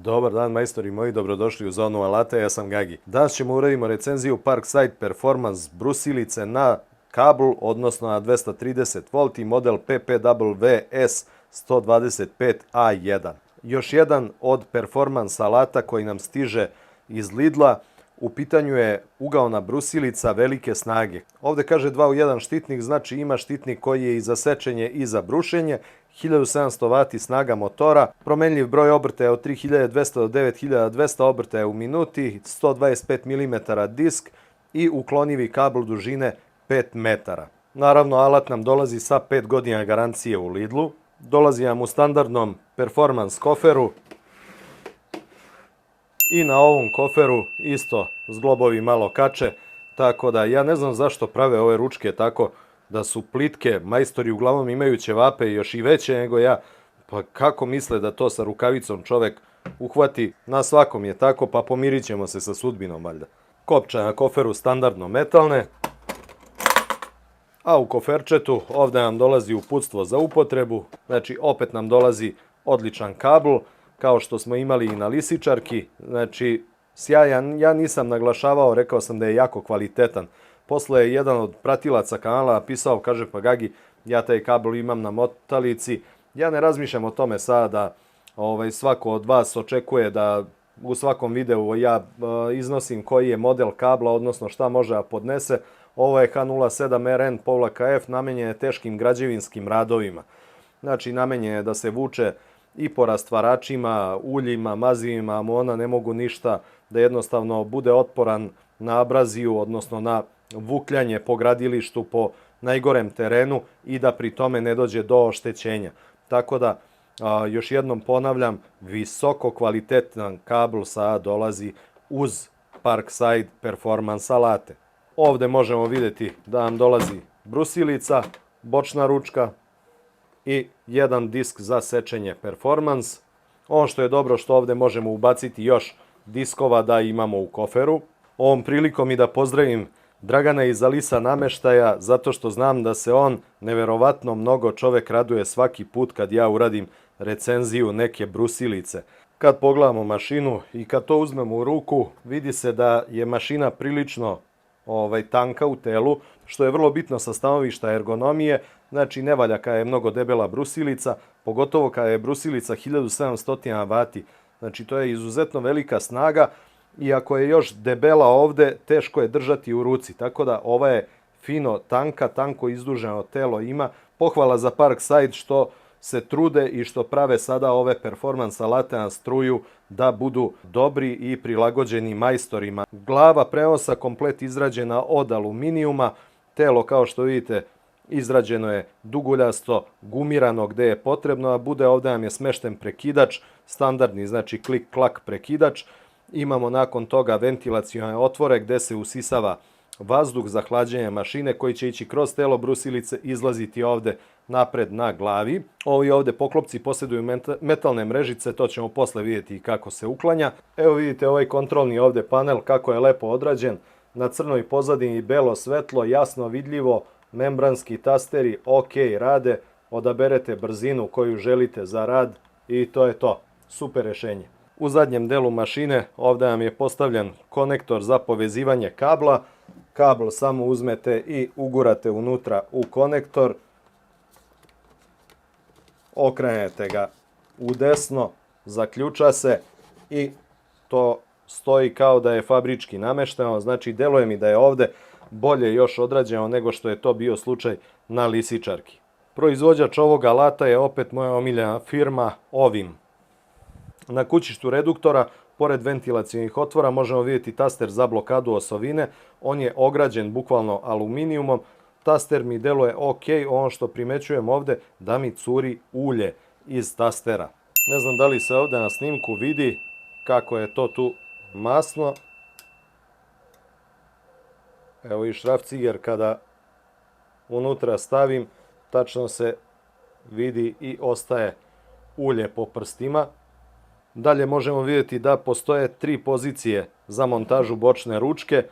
Dobar dan majstori moji, dobrodošli u Zonu alata, ja sam Gagi. Danas ćemo uradimo recenziju Parkside Performance brusilice na kabl, odnosno na 230 V, model PPWS 125A1. Još jedan od performance alata koji nam stiže iz Lidla. U pitanju je ugaona brusilica velike snage. Ovdje kaže 2 u 1 štitnik, znači ima štitnik koji je i za sečenje i za brušenje. 1700 W snaga motora, promenljiv broj obrtaja od 3200 do 9200 obrtaja u minuti, 125 mm disk i uklonivi kabl dužine 5 metara. Naravno, alat nam dolazi sa 5 godina garancije u Lidlu. Dolazi nam u standardnom performance koferu. I na ovom koferu isto zglobovi malo kače, tako da ja ne znam zašto prave ove ručke tako da su plitke. Majstori uglavnom imaju ćevape još i veće nego ja, pa kako misle da to sa rukavicom čovek uhvati? Na svakom je tako, pa pomirit ćemo se sa sudbinom valjda. Kopča na koferu standardno metalne, a u koferčetu ovdje nam dolazi uputstvo za upotrebu, znači opet nam dolazi odličan kabl, kao što smo imali i na lisičarki, znači sjajan. Ja nisam naglašavao, rekao sam da je jako kvalitetan. Posle je jedan od pratilaca kanala napisao, kaže pa Gagi, ja taj kabel imam na motalici. Ja ne razmišljam o tome sada da svako od vas očekuje da u svakom videu ja iznosim koji je model kabla, odnosno šta može da podnese. Ovo je H07RN-F, namenjen je teškim građevinskim radovima. Znači namenjen je da se vuče i po rastvaračima, uljima, mazivima, amona, ne mogu ništa, da jednostavno bude otporan na abraziju, odnosno na vukljanje po gradilištu, po najgorem terenu i da pri tome ne dođe do oštećenja. Tako da, još jednom ponavljam, visoko kvalitetan kabl sada dolazi uz Parkside Performance alate. Ovdje možemo vidjeti da nam dolazi brusilica, bočna ručka i jedan disk za sečenje performance. Ono što je dobro što ovdje možemo ubaciti još diskova da imamo u koferu. Ovom prilikom i da pozdravim Dragana iz Alisa nameštaja, zato što znam da se on neverovatno mnogo čovek raduje svaki put kad ja uradim recenziju neke brusilice. Kad pogledamo mašinu i kad to uzmemo u ruku, vidi se da je mašina prilično tanka u telu, što je vrlo bitno sa stanovišta ergonomije. Znači ne valja kada je mnogo debela brusilica, pogotovo kada je brusilica 1700 W. Znači to je izuzetno velika snaga i ako je još debela ovdje, teško je držati u ruci. Tako da ova je fino tanka, tanko izduženo telo ima. Pohvala za Parkside što se trude i što prave sada ove performance alate na struju da budu dobri i prilagođeni majstorima. Glava prenosa komplet izrađena od aluminijuma, telo kao što vidite izrađeno je duguljasto, gumirano gdje je potrebno, a bude ovdje nam je smešten prekidač, standardni, znači klik-klak prekidač. Imamo nakon toga ventilacione otvore gdje se usisava vazduh za hlađenje mašine koji će ići kroz telo brusilice, izlaziti ovdje napred na glavi. Ovi ovdje poklopci posjeduju metalne mrežice, to ćemo posle vidjeti kako se uklanja. Evo vidite ovaj kontrolni ovdje panel kako je lepo odrađen, na crnoj pozadini belo svetlo, jasno vidljivo, membranski tasteri, ok, rade, odaberete brzinu koju želite za rad i to je to. Super rješenje. U zadnjem delu mašine ovdje nam je postavljen konektor za povezivanje kabla. Kabl samo uzmete i ugurate unutra u konektor. Okrenete ga u desno, zaključa se i to stoji kao da je fabrički namešteno. Znači deluje mi da je ovdje bolje još odrađeno nego što je to bio slučaj na lisičarki. Proizvođač ovog alata je opet moja omiljena firma Ovim. Na kućištu reduktora, pored ventilacijnih otvora, možemo vidjeti taster za blokadu osovine. On je ograđen bukvalno aluminijumom. Taster mi deluje ok, ono što primećujem ovdje da mi curi ulje iz tastera. Ne znam da li se ovdje na snimku vidi kako je to tu masno. Evo i šrafciger kada unutra stavim, tačno se vidi i ostaje ulje po prstima. Dalje možemo vidjeti da postoje 3 pozicije za montažu bočne ručke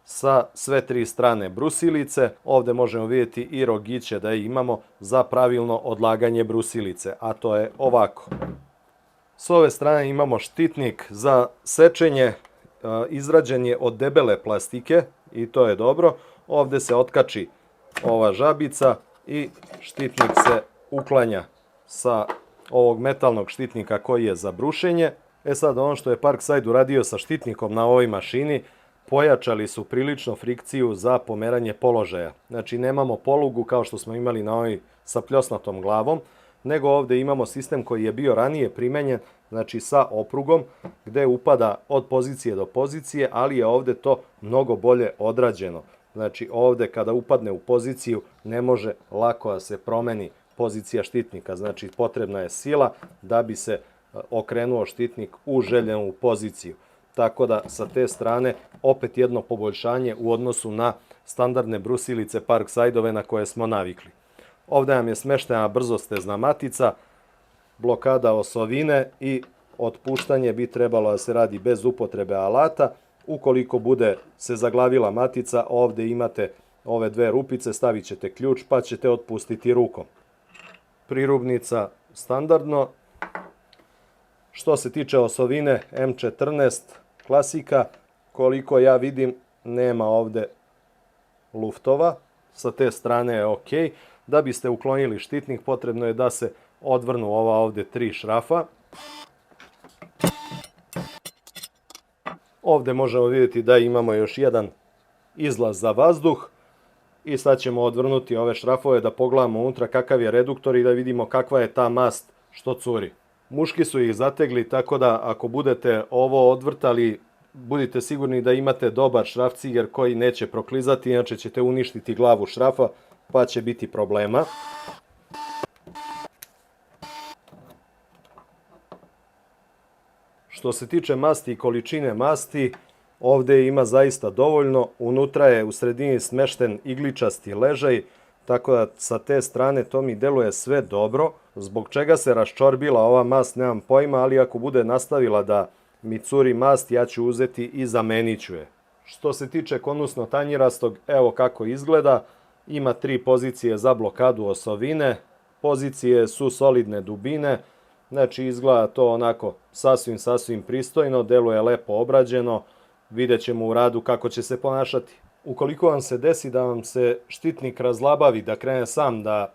sa sve 3 strane brusilice. Ovdje možemo vidjeti i rogiće da imamo za pravilno odlaganje brusilice, a to je ovako. S ove strane imamo štitnik za sečenje, izrađen je od debele plastike i to je dobro. Ovdje se otkači ova žabica i štitnik se uklanja sa ovog metalnog štitnika koji je za brušenje. Sad ono što je Parkside uradio sa štitnikom na ovoj mašini, pojačali su prilično frikciju za pomeranje položaja. Znači nemamo polugu kao što smo imali na ovoj sa pljosnatom glavom, nego ovdje imamo sistem koji je bio ranije primenjen, znači sa oprugom, gdje upada od pozicije do pozicije, ali je ovdje to mnogo bolje odrađeno. Znači ovdje kada upadne u poziciju ne može lako da se promeni pozicija štitnika, znači potrebna je sila da bi se okrenuo štitnik u željenu poziciju. Tako da sa te strane opet jedno poboljšanje u odnosu na standardne brusilice Parkside-ove na koje smo navikli. Ovdje nam je smeštena brzostezna matica, blokada osovine i otpuštanje bi trebalo da se radi bez upotrebe alata. Ukoliko bude se zaglavila matica, ovdje imate ove dve rupice, stavit ćete ključ pa ćete otpustiti rukom. Prirubnica standardno. Što se tiče osovine M14 klasika, koliko ja vidim nema ovdje luftova, sa te strane je ok. Da biste uklonili štitnik potrebno je da se odvrnu ova ovdje 3 šrafa. Ovdje možemo vidjeti da imamo još jedan izlaz za vazduh i sad ćemo odvrnuti ove šrafove da pogledamo unutra kakav je reduktor i da vidimo kakva je ta mast što curi. Muški su ih zategli, tako da ako budete ovo odvrtali, budite sigurni da imate dobar šrafciger koji neće proklizati, inače ćete uništiti glavu šrafa pa će biti problema. Što se tiče masti i količine masti, ovdje ima zaista dovoljno. Unutra je u sredini smešten igličasti ležaj, tako da sa te strane to mi deluje sve dobro. Zbog čega se raščorbila ova mast nemam pojma, ali ako bude nastavila da mi curi mast, ja ću uzeti i zamenit ću je. Što se tiče konusno tanjirastog, evo kako izgleda. Ima 3 pozicije za blokadu osovine. Pozicije su solidne dubine. Znači izgleda to onako sasvim pristojno, deluje lepo obrađeno. Vidjet ćemo u radu kako će se ponašati. Ukoliko vam se desi da vam se štitnik razlabavi, da krene sam da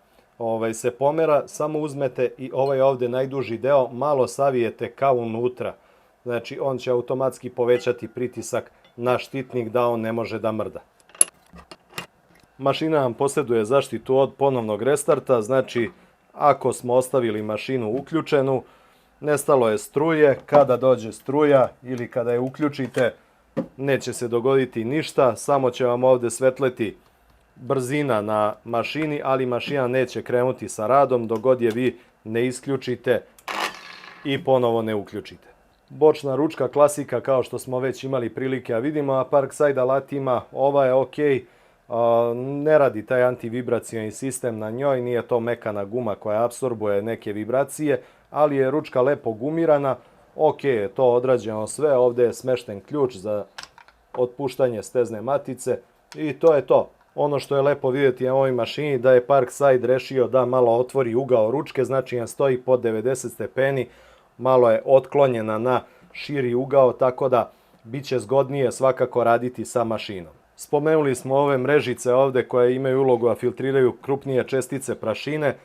se pomera, samo uzmete i ovaj ovdje najduži deo, malo savijete kao unutra. Znači on će automatski povećati pritisak na štitnik da on ne može da mrda. Mašina vam posjeduje zaštitu od ponovnog restarta, znači ako smo ostavili mašinu uključenu, nestalo je struje, kada dođe struja ili kada je uključite, neće se dogoditi ništa, samo će vam ovdje svetleti brzina na mašini, ali mašina neće krenuti sa radom dok god je vi ne isključite i ponovo ne uključite. Bočna ručka klasika kao što smo već imali prilike da vidimo, a Parkside alatima ova je ok, ne radi taj antivibracioni sistem na njoj, nije to mekana guma koja apsorbuje neke vibracije, ali je ručka lepo gumirana, ok je to odrađeno sve, ovdje je smešten ključ za otpuštanje stezne matice i to je to. Ono što je lepo vidjeti na ovoj mašini da je Parkside rešio da malo otvori ugao ručke, znači on stoji pod 90 stepeni, malo je otklonjena na širi ugao, tako da bit će zgodnije svakako raditi sa mašinom. Spomenuli smo ove mrežice ovdje koje imaju ulogu da filtriraju krupnije čestice prašine,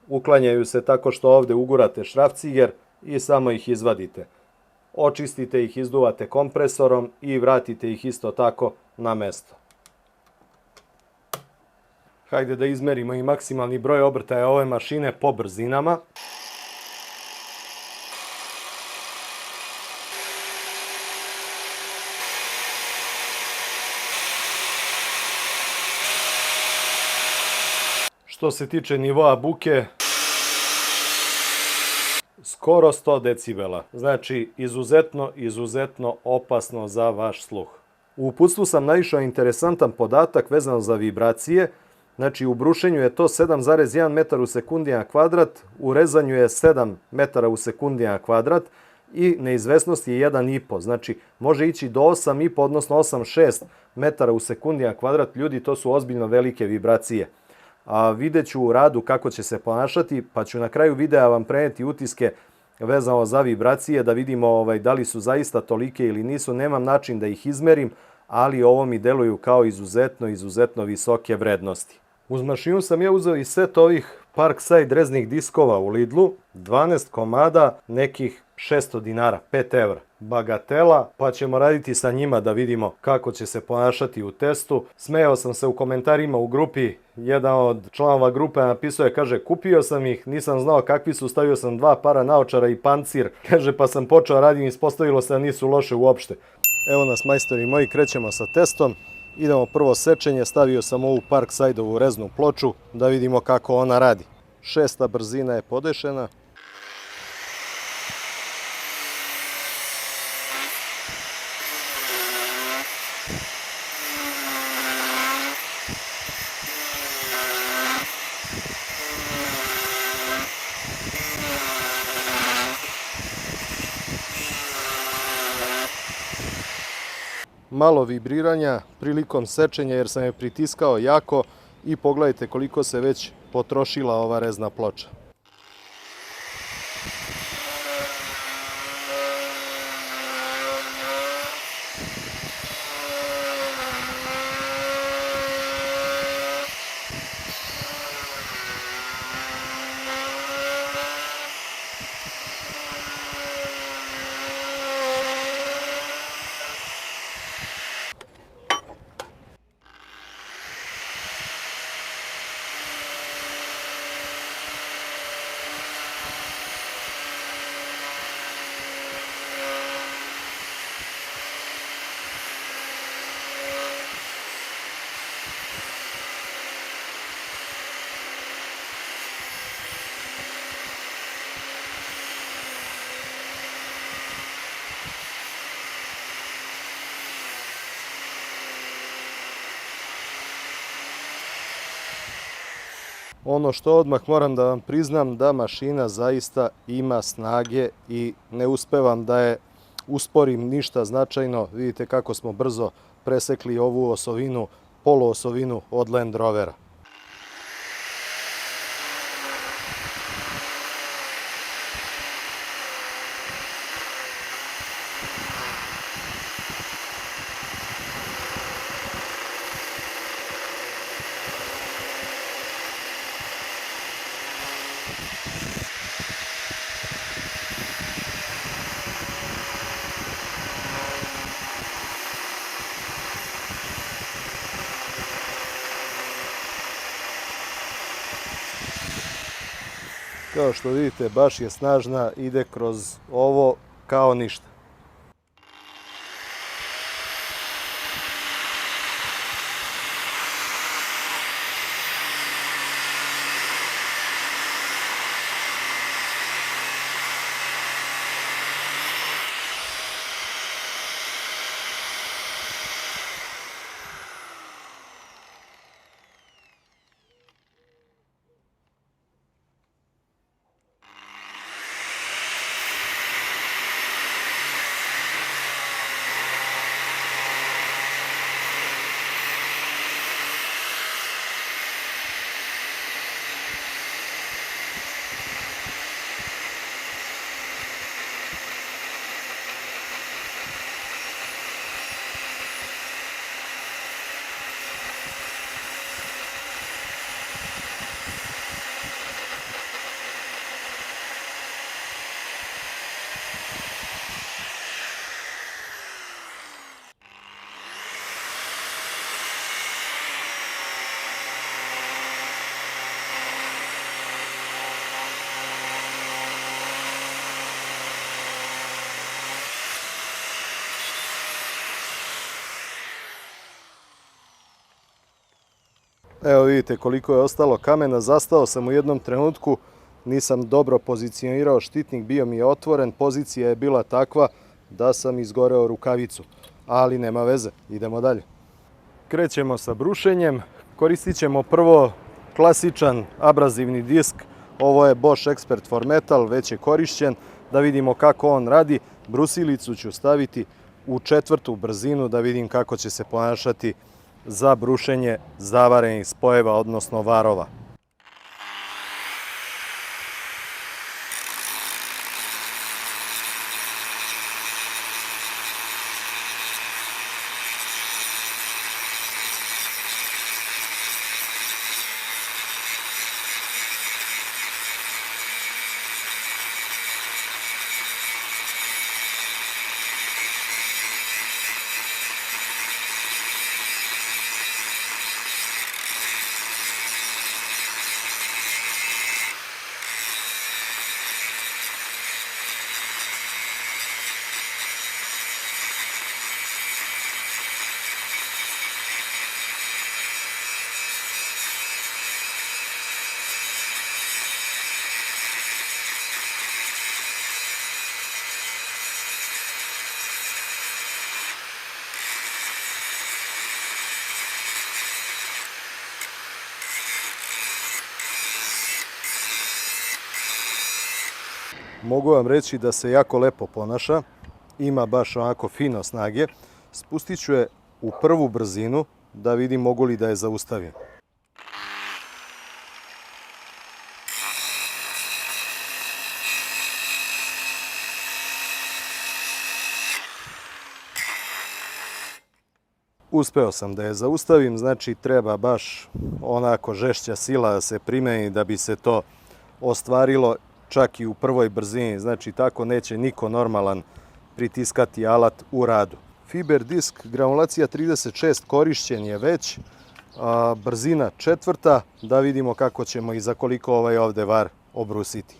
uklanjaju se tako što ovdje ugurate šrafciger i samo ih izvadite. Očistite ih, izduvate kompresorom i vratite ih isto tako na mesto. Hajde da izmerimo i maksimalni broj obrtaja ove mašine po brzinama. Što se tiče nivoa buke, skoro 100 decibela. Znači izuzetno opasno za vaš sluh. U uputstvu sam naišao interesantan podatak vezano za vibracije. Znači u brušenju je to 7,1 metar u sekundi na kvadrat, u rezanju je 7 metara u sekundi na kvadrat i neizvesnost je 1,5. Znači može ići do 8,5 odnosno 8,6 metara u sekundi na kvadrat. Ljudi, to su ozbiljno velike vibracije. A vidjet ću u radu kako će se ponašati, pa ću na kraju videa vam prenijeti utiske vezano za vibracije, da vidimo da li su zaista tolike ili nisu. Nemam način da ih izmerim, ali ovo mi deluju kao izuzetno visoke vrednosti. Uz mašinu sam ja uzeo i set ovih Parkside reznih diskova u Lidlu, 12 komada, nekih 600 dinara, 5 evra. Bagatela, pa ćemo raditi sa njima da vidimo kako će se ponašati u testu. Smejao sam se u komentarima u grupi, jedan od članova grupe napisao je, kaže, kupio sam ih, nisam znao kakvi su, stavio sam 2 para naočara i pancir, kaže, pa sam počeo radim, ispostavilo se da nisu loše uopšte. Evo nas, majstori moji, krećemo sa testom. Idemo prvo sečenje, stavio sam ovu Parkside-ovu reznu ploču da vidimo kako ona radi. 6. brzina je podešena. Malo vibriranja prilikom sečenja jer sam je pritiskao jako i pogledajte koliko se već potrošila ova rezna ploča. Ono što odmah moram da vam priznam, da mašina zaista ima snage i ne uspevam da je usporim ništa značajno. Vidite kako smo brzo presekli ovu osovinu, poluosovinu od Land Rovera. Kao što vidite, baš je snažna, ide kroz ovo kao ništa. Evo vidite koliko je ostalo kamena, zastao sam u jednom trenutku, nisam dobro pozicionirao štitnik, bio mi je otvoren, pozicija je bila takva da sam izgoreo rukavicu, ali nema veze, idemo dalje. Krećemo sa brušenjem, koristit ćemo prvo klasičan abrazivni disk, ovo je Bosch Expert for Metal, već je korišćen, da vidimo kako on radi. Brusilicu ću staviti u 4. brzinu da vidim kako će se ponašati za brušenje zavarenih spojeva, odnosno varova. Mogu vam reći da se jako lepo ponaša, ima baš onako fino snage. Spustit ću je u prvu brzinu da vidim mogu li da je zaustavim. Uspeo sam da je zaustavim, znači treba baš onako žešća sila da se primeni da bi se to ostvarilo čak i u prvoj brzini, znači tako neće niko normalan pritiskati alat u radu. Fiber disk granulacija 36 korišćen je već, brzina 4, da vidimo kako ćemo i za koliko ovaj ovde var obrusiti.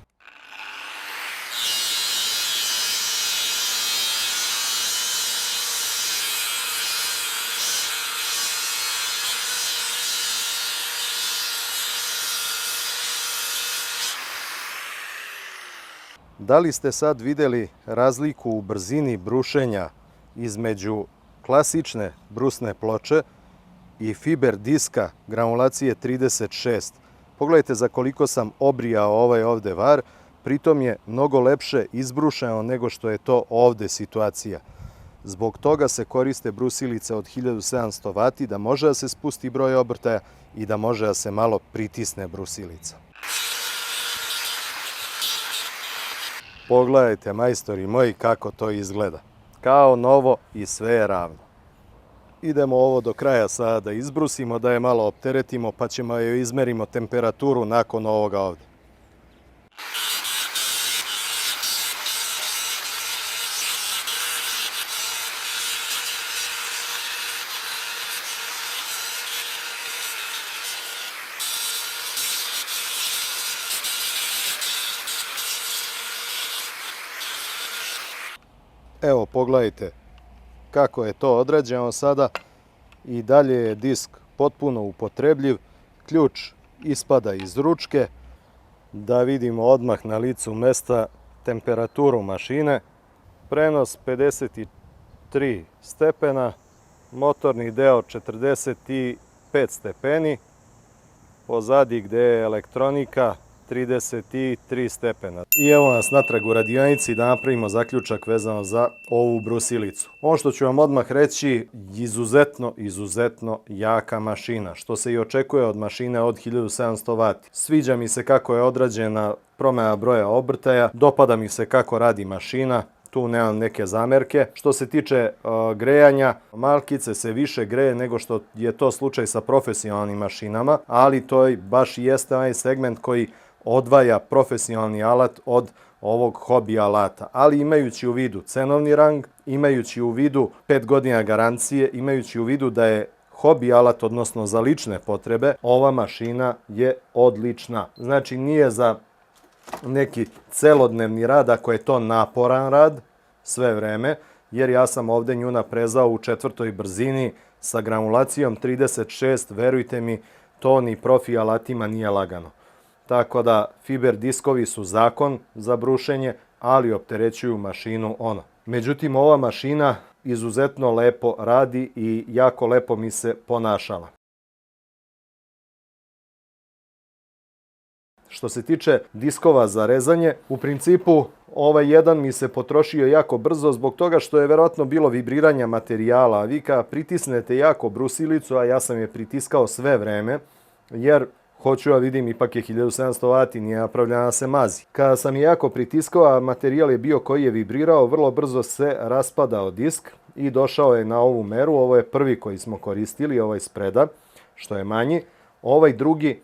Da li ste sad vidjeli razliku u brzini brušenja između klasične brusne ploče i fiber diska granulacije 36? Pogledajte za koliko sam obrijao ovaj ovde var, pritom je mnogo lepše izbrušeno nego što je to ovde situacija. Zbog toga se koriste brusilice od 1700 W da može da se spusti broj obrtaja i da može da se malo pritisne brusilica. Pogledajte, majstori moji, kako to izgleda. Kao novo i sve je ravno. Idemo ovo do kraja sada da izbrusimo, da je malo opteretimo, pa ćemo joj izmerimo temperaturu nakon ovoga ovde. Evo, pogledajte kako je to odrađeno sada. I dalje je disk potpuno upotrebljiv. Ključ ispada iz ručke. Da vidimo odmah na licu mesta temperaturu mašine. Prenos 53 stepena, motorni deo 45 stepeni, pozadi gde je elektronika 33 stepena. I evo nas natrag u radionici da napravimo zaključak vezano za ovu brusilicu. Ono što ću vam odmah reći, izuzetno jaka mašina, što se i očekuje od mašine od 1700 W. Sviđa mi se kako je odrađena promjena broja obrtaja, dopada mi se kako radi mašina, tu nemam neke zamerke. Što se tiče grejanja, malkice se više greje nego što je to slučaj sa profesionalnim mašinama, ali to baš i jeste onaj segment koji odvaja profesionalni alat od ovog hobi alata. Ali imajući u vidu cenovni rang, imajući u vidu 5 godina garancije, imajući u vidu da je hobi alat, odnosno za lične potrebe, ova mašina je odlična. Znači nije za neki celodnevni rad, ako je to naporan rad sve vreme, jer ja sam ovde nju naprezao u 4. brzini sa granulacijom 36, verujte mi, to ni profi alatima nije lagano. Tako da fiber diskovi su zakon za brušenje, ali opterećuju mašinu ono. Međutim, ova mašina izuzetno lepo radi i jako lepo mi se ponašala. Što se tiče diskova za rezanje, u principu ovaj jedan mi se potrošio jako brzo zbog toga što je verovatno bilo vibriranja materijala. Vi kada pritisnete jako brusilicu, a ja sam je pritiskao sve vreme, jer hoću da vidim, ipak je 1700 W, nije napravljena da se mazi. Kada sam je jako pritiskao, a materijal je bio koji je vibrirao, vrlo brzo se raspadao disk i došao je na ovu meru. Ovo je prvi koji smo koristili, ovaj spreda, što je manji. Ovaj drugi,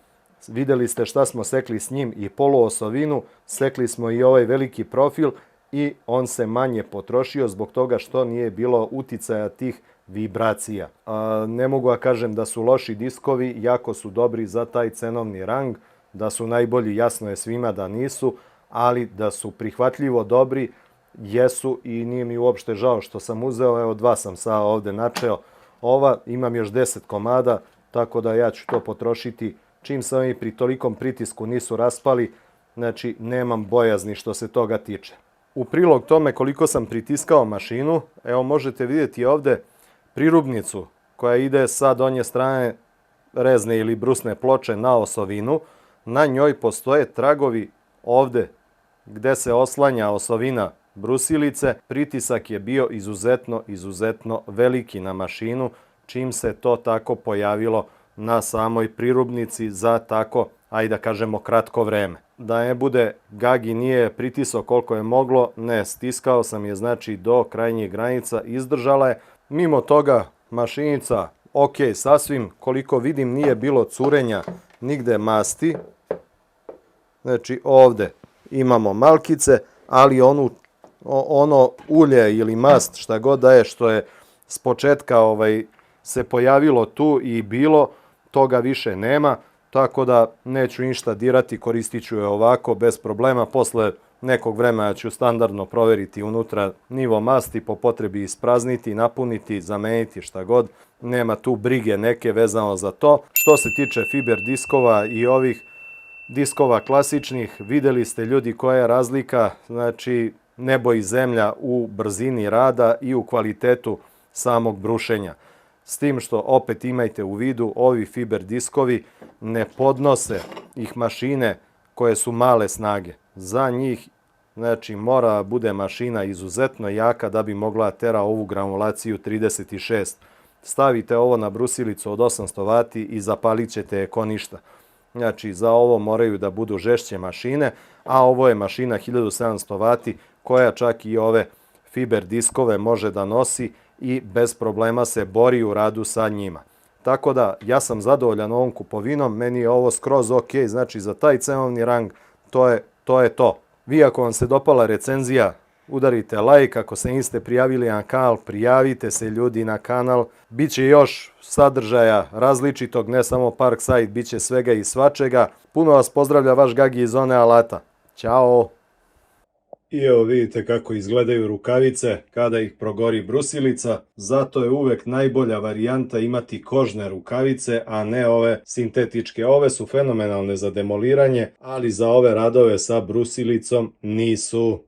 videli ste šta smo sekli s njim i poluosovinu, sekli smo i ovaj veliki profil i on se manje potrošio zbog toga što nije bilo uticaja tih vibracija. Ne mogu da kažem da su loši diskovi, jako su dobri za taj cenovni rang, da su najbolji, jasno je svima da nisu, ali da su prihvatljivo dobri, jesu i nije mi uopšte žao što sam uzeo, evo 2 sam sada ovde načeo, ova, imam još 10 komada, tako da ja ću to potrošiti čim se oni pri tolikom pritisku nisu raspali, znači nemam bojazni što se toga tiče. U prilog tome koliko sam pritiskao mašinu, evo možete vidjeti ovde prirubnicu koja ide sa donje strane rezne ili brusne ploče na osovinu. Na njoj postoje tragovi ovde gde se oslanja osovina brusilice, pritisak je bio izuzetno veliki na mašinu, čim se to tako pojavilo na samoj prirubnici za tako, ajde da kažemo, kratko vreme. Da ne bude Gagi nije pritisao koliko je moglo, ne, stiskao sam je znači do krajnjih granica, izdržala je. Mimo toga mašinica, ok, sasvim, koliko vidim nije bilo curenja nigde masti. Znači ovde imamo malkice, ali ono ulje ili mast, šta god da je, što je s početka se pojavilo tu i bilo, toga više nema, tako da neću ništa dirati, koristit ću je ovako bez problema. Posle nekog vremena ću standardno proveriti unutra nivo masti, po potrebi isprazniti, napuniti, zameniti, šta god. Nema tu brige neke vezano za to. Što se tiče fiber diskova i ovih diskova klasičnih, videli ste ljudi koja je razlika, znači nebo i zemlja u brzini rada i u kvalitetu samog brušenja. S tim što opet imajte u vidu, ovi fiber diskovi ne podnose ih mašine koje su male snage. Za njih znači mora bude mašina izuzetno jaka da bi mogla tera ovu granulaciju 36. Stavite ovo na brusilicu od 800 W i zapalit ćete je ko ništa. Znači za ovo moraju da budu žešće mašine, a ovo je mašina 1700 W koja čak i ove fiber diskove može da nosi i bez problema se bori u radu sa njima. Tako da ja sam zadovoljan ovom kupovinom, meni je ovo skroz ok, znači za taj cenovni rang to je to. Vi ako vam se dopala recenzija, udarite like, ako se niste prijavili na kanal, prijavite se ljudi na kanal. Biće još sadržaja različitog, ne samo Parkside, biće svega i svačega. Puno vas pozdravlja vaš Gagi iz Zone alata. Ćao! I evo vidite kako izgledaju rukavice kada ih progori brusilica, zato je uvek najbolja varijanta imati kožne rukavice, a ne ove sintetičke. Ove su fenomenalne za demoliranje, ali za ove radove sa brusilicom nisu.